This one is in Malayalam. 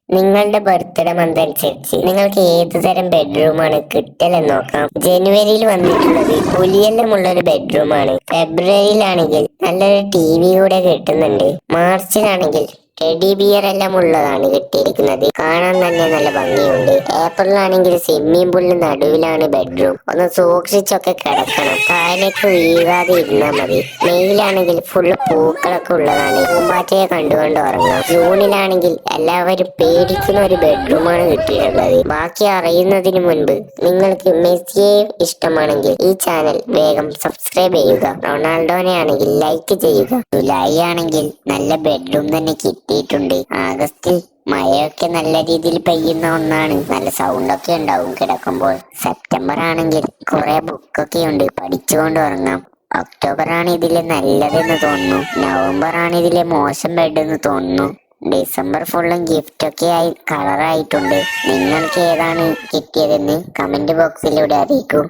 നിങ്ങളുടെ ബർത്ത്ഡേ മന്ത് അനുസരിച്ച് നിങ്ങൾക്ക് ഏത് തരം ബെഡ്റൂമാണ് കിട്ടലെന്ന് നോക്കാം. ജനുവരിയിൽ വന്നിട്ടുള്ളത് പുലിയെല്ലാമുള്ള ഒരു ബെഡ്റൂമാണ്. ഫെബ്രുവരിയിലാണെങ്കിൽ നല്ലൊരു TV കൂടെ കിട്ടുന്നുണ്ട്. മാർച്ചിലാണെങ്കിൽ ടെഡി ബിയർ എല്ലാം ഉള്ളതാണ് കിട്ടിയിരിക്കുന്നത്. കാണാൻ തന്നെ നല്ല ഭംഗിയുണ്ട്. ഏപ്രിലാണെങ്കിൽ സ്വിമ്മിംഗ് പൂളിന് നടുവിലാണ് ബെഡ്റൂം. ഒന്ന് സൂക്ഷിച്ചൊക്കെ കിടക്കണം, താഴേക്ക് വീഴാതെ ഇരുന്നാൽ മതി. മെയിലാണെങ്കിൽ ഫുള്ള് പൂക്കളൊക്കെ ഉള്ളതാണ്. പൂമ്പാറ്റയെ കണ്ടുകൊണ്ട് ഉറങ്ങാം. ജൂണിലാണെങ്കിൽ എല്ലാവരും പേടിക്കുന്ന ഒരു ബെഡ്റൂമാണ് കിട്ടിയിട്ടുള്ളത്. ബാക്കി അറിയുന്നതിന് മുൻപ് നിങ്ങൾക്ക് മെസ്സിയെ ഇഷ്ടമാണെങ്കിൽ ഈ ചാനൽ വേഗം സബ്സ്ക്രൈബ് ചെയ്യുക. റൊണാൾഡോനെ ആണെങ്കിൽ ലൈക്ക് ചെയ്യുക. ജൂലൈ ആണെങ്കിൽ നല്ല ബെഡ്റൂം തന്നെ കിട്ടിയിട്ടുണ്ട്. ആഗസ്റ്റിൽ മഴയൊക്കെ നല്ല രീതിയിൽ പെയ്യുന്ന ഒന്നാണ്. നല്ല സൗണ്ടൊക്കെ ഉണ്ടാവും കിടക്കുമ്പോൾ. സെപ്റ്റംബർ ആണെങ്കിൽ കുറെ ബുക്കൊക്കെ ഉണ്ട്, പഠിച്ചുകൊണ്ട് ഉറങ്ങാം. ഒക്ടോബർ ആണ് ഇതിലെ നല്ലതെന്ന് തോന്നുന്നു. നവംബർ ആണ് ഇതിലെ മോശം ബെഡ് എന്ന് തോന്നുന്നു. ഡിസംബർ ഫുള്ളും ഗിഫ്റ്റ് ഒക്കെ ആയി കളറായിട്ടുണ്ട്. നിങ്ങൾക്ക് ഏതാണ് കിട്ടിയതെന്ന് കമന്റ് ബോക്സിലൂടെ അറിയിക്കൂ.